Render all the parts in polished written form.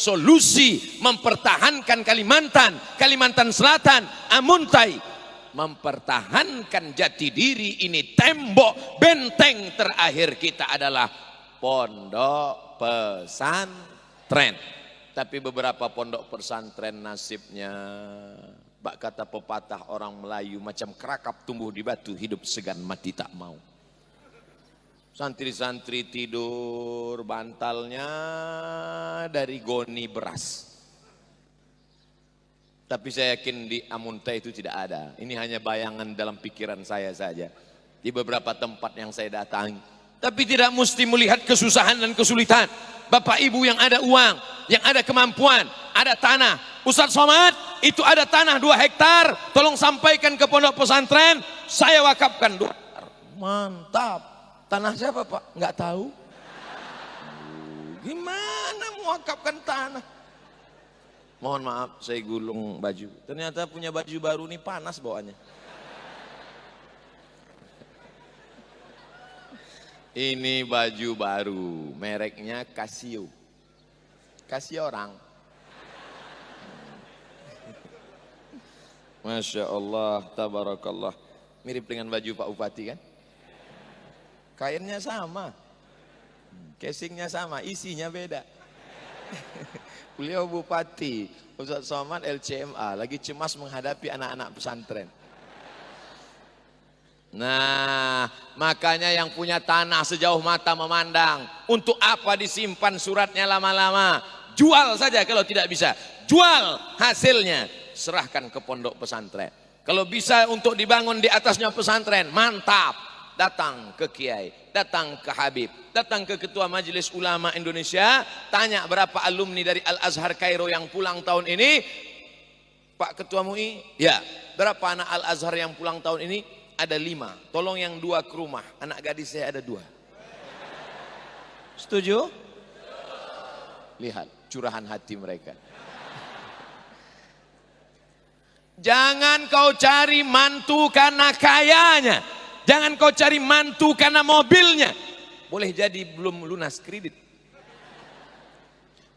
solusi mempertahankan Kalimantan Selatan, Amuntai, mempertahankan jati diri ini. Tembok benteng terakhir kita adalah pondok pesantren. Tapi beberapa pondok pesantren nasibnya, bak kata pepatah orang Melayu, macam kerakap tumbuh di batu, hidup segan mati tak mau. Santri-santri tidur bantalnya dari goni beras. Tapi saya yakin di Amuntai itu tidak ada. Ini hanya bayangan dalam pikiran saya saja. Di beberapa tempat yang saya datangi. Tapi tidak mesti melihat kesusahan dan kesulitan. Bapak ibu yang ada uang, yang ada kemampuan, ada tanah. Ustadz Somad, itu ada tanah 2 hektar. Tolong sampaikan ke pondok pesantren, saya wakafkan 2 hektar. Mantap. Tanah siapa Pak? Enggak tahu. Gimana mewakafkan tanah? Mohon maaf, saya gulung baju. Ternyata punya baju baru nih panas bawaannya. Ini baju baru, mereknya Casio. Casio orang. Masya Allah, tabarakallah. Mirip dengan baju Pak Bupati kan? Kainnya sama, casingnya sama, isinya beda. Beliau Bupati, Ustadz Somad LCMA, lagi cemas menghadapi anak-anak pesantren. Nah, makanya yang punya tanah sejauh mata memandang, untuk apa disimpan suratnya lama-lama? Jual saja kalau tidak bisa. Jual hasilnya, serahkan ke pondok pesantren. Kalau bisa untuk dibangun di atasnya pesantren, mantap. Datang ke kiai, datang ke habib, datang ke ketua majelis ulama Indonesia, tanya berapa alumni dari Al-Azhar Kairo yang pulang tahun ini. Pak Ketua MUI, ya, berapa anak Al-Azhar yang pulang tahun ini? Ada 5, tolong yang 2 ke rumah, anak gadis saya ada 2. Setuju? Lihat curahan hati mereka. Jangan kau cari mantu karena kayanya, jangan kau cari mantu karena mobilnya. Boleh jadi belum lunas kredit.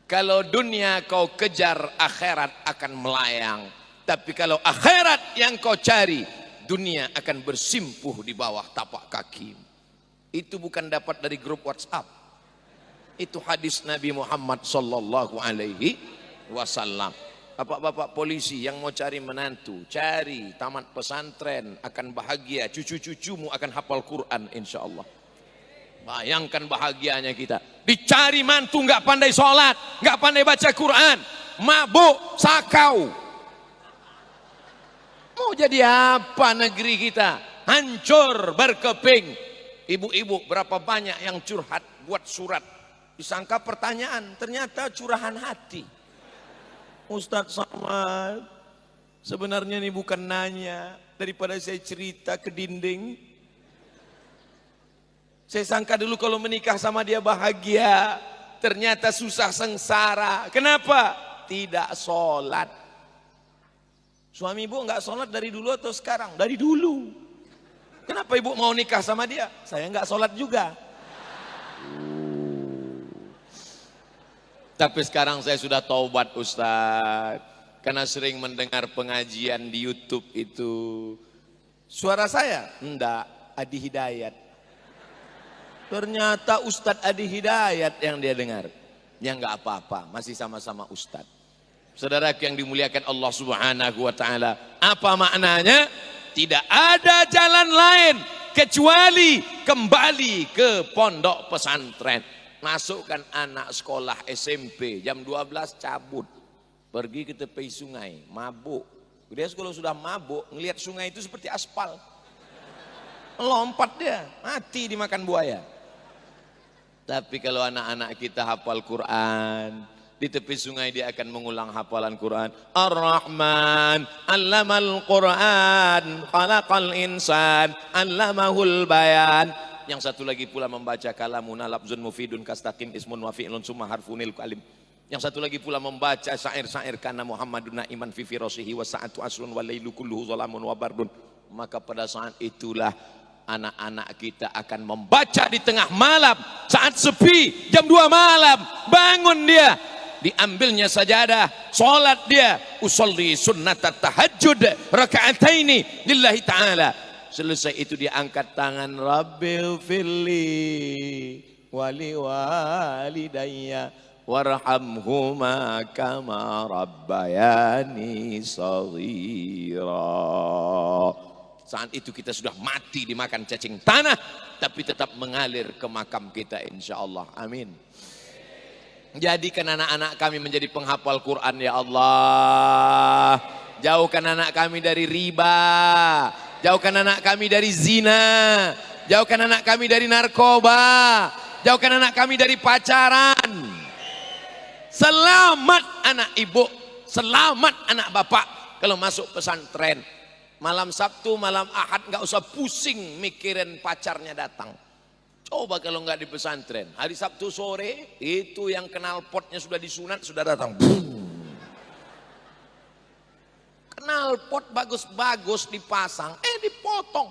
Kalau dunia kau kejar, akhirat akan melayang. Tapi kalau akhirat yang kau cari, dunia akan bersimpuh di bawah tapak kaki. Itu bukan dapat dari grup WhatsApp. Itu hadis Nabi Muhammad sallallahu alaihi wasallam. Bapak-bapak polisi yang mau cari menantu, cari tamat pesantren, akan bahagia. Cucu-cucumu akan hafal Quran insya Allah. Bayangkan bahagianya kita. Dicari mantu nggak pandai sholat, nggak pandai baca Quran, mabuk, sakau. Mau jadi apa negeri kita? Hancur, berkeping. Ibu-ibu berapa banyak yang curhat, buat surat. Disangka pertanyaan, ternyata curahan hati. Ustadz Somad, sebenarnya ini bukan nanya, daripada saya cerita ke dinding. Saya sangka dulu kalau menikah sama dia bahagia, ternyata susah sengsara. Kenapa? Tidak sholat. Suami ibu nggak sholat dari dulu atau sekarang? Dari dulu. Kenapa ibu mau nikah sama dia? Saya nggak sholat juga. Tapi sekarang saya sudah taubat Ustaz, karena sering mendengar pengajian di YouTube itu. Suara saya? Enggak, Adi Hidayat. Ternyata Ustadz Adi Hidayat yang dia dengar. Ya enggak apa-apa, masih sama-sama Ustadz. Saudara yang dimuliakan Allah Subhanahu wa taala, apa maknanya? Tidak ada jalan lain kecuali kembali ke pondok pesantren. Masukkan anak sekolah SMP jam 12 cabut, pergi ke tepi sungai, mabuk. Dia kalau sudah mabuk, ngelihat sungai itu seperti aspal, lompat dia, mati dimakan buaya. Tapi kalau anak-anak kita hafal Quran, di tepi sungai dia akan mengulang hafalan Quran. Ar-Rahman, 'allamal Quran, khalaqal insan, 'allamahul bayan. Yang satu lagi pula membaca kalamuna lafzun mufidun kastaqim ismun wa fi'lun summa harfunil kalim. Yang satu lagi pula membaca syair-syair kana Muhammadun iman fi firasihi wa sa'atu asrun wa lailu kulluhu zalamun wa bardun. Maka pada saat itulah anak-anak kita akan membaca di tengah malam, saat sepi, jam 2 malam, bangun dia, diambilnya sajadah, sholat dia, usolli sunnatat tahajud raka'ataini lillahi ta'ala. Selesai itu dia angkat tangan, Rabbil firli wali walidayya warhamhuma kama rabbayani shaghira. Saat itu kita sudah mati dimakan cacing tanah, tapi tetap mengalir ke makam kita insyaallah. Amin. Jadikan anak-anak kami menjadi penghafal Quran ya Allah. Jauhkan anak kami dari riba, jauhkan anak kami dari zina, jauhkan anak kami dari narkoba, jauhkan anak kami dari pacaran. Selamat anak ibu, selamat anak bapak kalau masuk pesantren. Malam Sabtu, malam Ahad nggak usah pusing mikirin pacarnya datang. Coba kalau nggak di pesantren, hari Sabtu sore itu yang kenal potnya sudah disunat sudah datang. Kenal pot bagus-bagus dipasang, dipotong.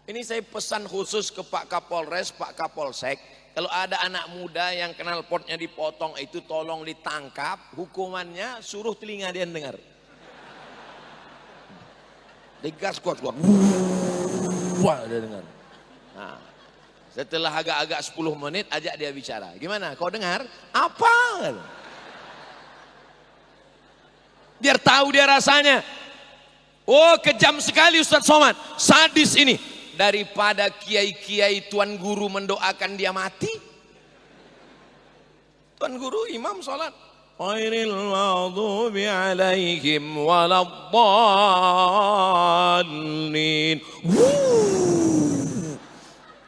Ini saya pesan khusus ke Pak Kapolres, Pak Kapolsek. Kalau ada anak muda yang kenal potnya dipotong itu tolong ditangkap. Hukumannya suruh telinga dia dengar. Digas kuat-kuat. Wah, dia dengar. Nah, setelah agak-agak 10 menit ajak dia bicara. Gimana? Kau dengar? Apa? Biar tahu dia rasanya. Oh, kejam sekali Ustaz Somad. Sadis ini. Daripada kiai-kiai tuan guru mendoakan dia mati. Tuan guru imam sholat. Ghairil maghdubi alaihim waladdallin.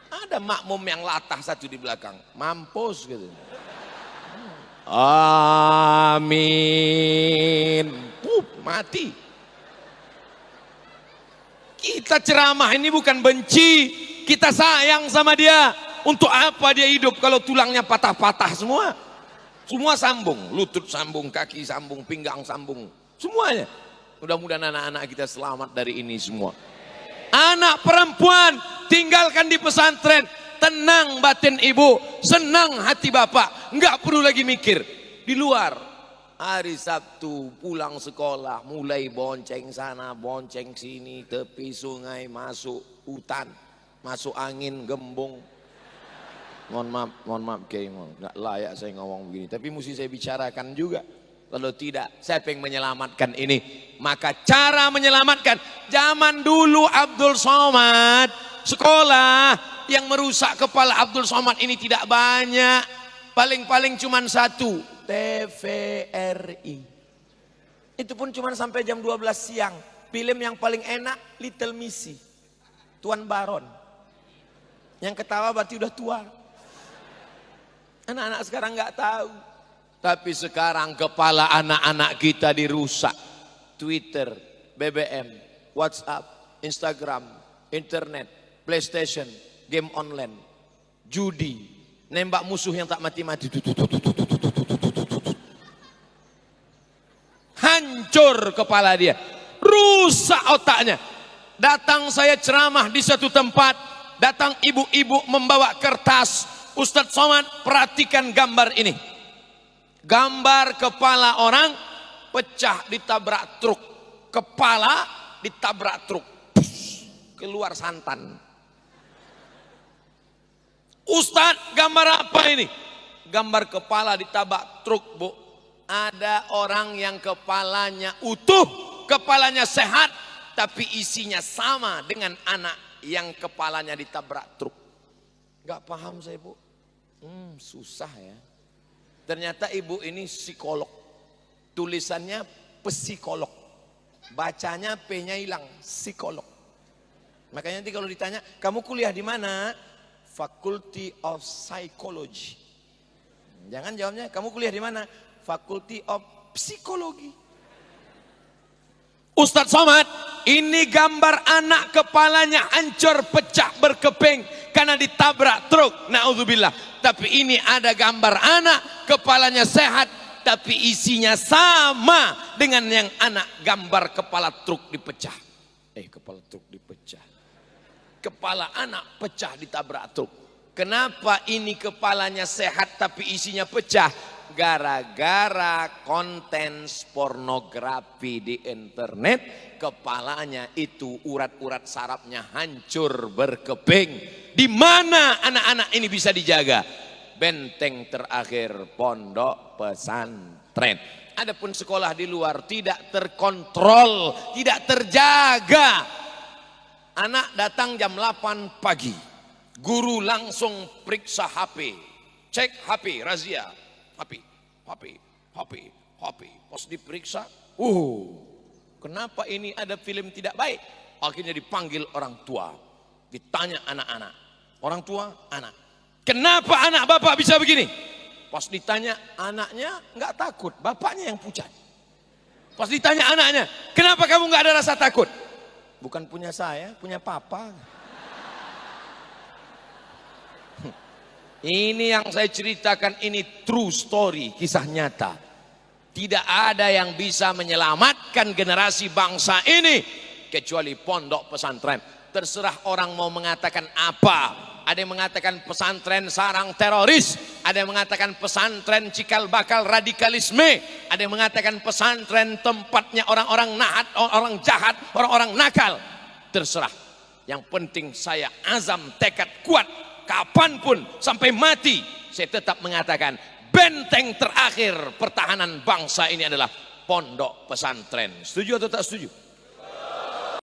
Ada makmum yang latah satu di belakang. Mampus gitu. Amin. Mati. Kita ceramah ini bukan benci, kita sayang sama dia. Untuk apa dia hidup kalau tulangnya patah-patah semua? Semua sambung, lutut sambung, kaki sambung, pinggang sambung, semuanya. Mudah-mudahan anak-anak kita selamat dari ini semua. Anak perempuan tinggalkan di pesantren, tenang batin ibu, senang hati bapak, nggak perlu lagi mikir. Di luar hari Sabtu pulang sekolah mulai bonceng sana bonceng sini, tepi sungai, masuk hutan, masuk angin gembung. Mohon maaf Kiai, nggak layak saya ngomong begini, tapi mesti saya bicarakan juga. Kalau tidak, siapa yang menyelamatkan ini? Maka cara menyelamatkan, zaman dulu Abdul Somad sekolah, yang merusak kepala Abdul Somad ini tidak banyak, paling-paling cuma satu, TVRI. Itu pun cuma sampai jam 12 siang. Film yang paling enak Little Missy, Tuan Baron. Yang ketawa berarti udah tua. Anak-anak sekarang nggak tahu. Tapi sekarang kepala anak-anak kita dirusak. Twitter, BBM, WhatsApp, Instagram, internet, PlayStation, game online, judi, nembak musuh yang tak mati-mati. Hancur kepala dia, rusak otaknya. Datang saya ceramah di satu tempat, datang ibu-ibu membawa kertas. Ustadz Somad, perhatikan gambar ini. Gambar kepala orang pecah ditabrak truk. Kepala ditabrak truk. Keluar santan. Ustadz, gambar apa ini? Gambar kepala ditabrak truk, Bu. Ada orang yang kepalanya utuh, kepalanya sehat, tapi isinya sama dengan anak yang kepalanya ditabrak truk. Gak paham saya, Bu. Susah ya. Ternyata ibu ini psikolog. Tulisannya psikolog. Bacanya P-nya hilang, psikolog. Makanya nanti kalau ditanya, kamu kuliah di mana? Faculty of Psychology. Jangan jawabnya, kamu kuliah di mana? Faculty of Psikologi. Ustadz Somad, ini gambar anak kepalanya hancur, pecah, berkeping karena ditabrak truk. Na'udzubillah. Tapi ini ada gambar anak kepalanya sehat, tapi isinya sama dengan yang anak gambar kepala truk dipecah. Kepala truk dipecah. Kepala anak pecah ditabrak truk. Kenapa ini kepalanya sehat tapi isinya pecah? gara-gara konten pornografi di internet, kepalanya itu urat-urat sarafnya hancur berkeping. Di mana anak-anak ini bisa dijaga? Benteng terakhir pondok pesantren. Adapun sekolah di luar tidak terkontrol, tidak terjaga. Anak datang jam 8 pagi, guru langsung periksa HP, cek HP, razia, HP. Pas diperiksa, kenapa ini ada film tidak baik? Akhirnya dipanggil orang tua, ditanya anak-anak, orang tua, anak, kenapa anak bapak bisa begini? Pas ditanya anaknya nggak takut, bapaknya yang pucat. Pas ditanya anaknya, kenapa kamu nggak ada rasa takut? Bukan punya saya, punya papa. Ini yang saya ceritakan, ini true story, kisah nyata. Tidak ada yang bisa menyelamatkan generasi bangsa ini kecuali pondok pesantren. Terserah orang mau mengatakan apa. Ada yang mengatakan pesantren sarang teroris, ada yang mengatakan pesantren cikal bakal radikalisme, ada yang mengatakan pesantren tempatnya orang-orang nahat, orang jahat, orang-orang nakal. Terserah. Yang penting saya azam tekad kuat, kapanpun sampai mati saya tetap mengatakan benteng terakhir pertahanan bangsa ini adalah pondok pesantren. Setuju atau tak setuju?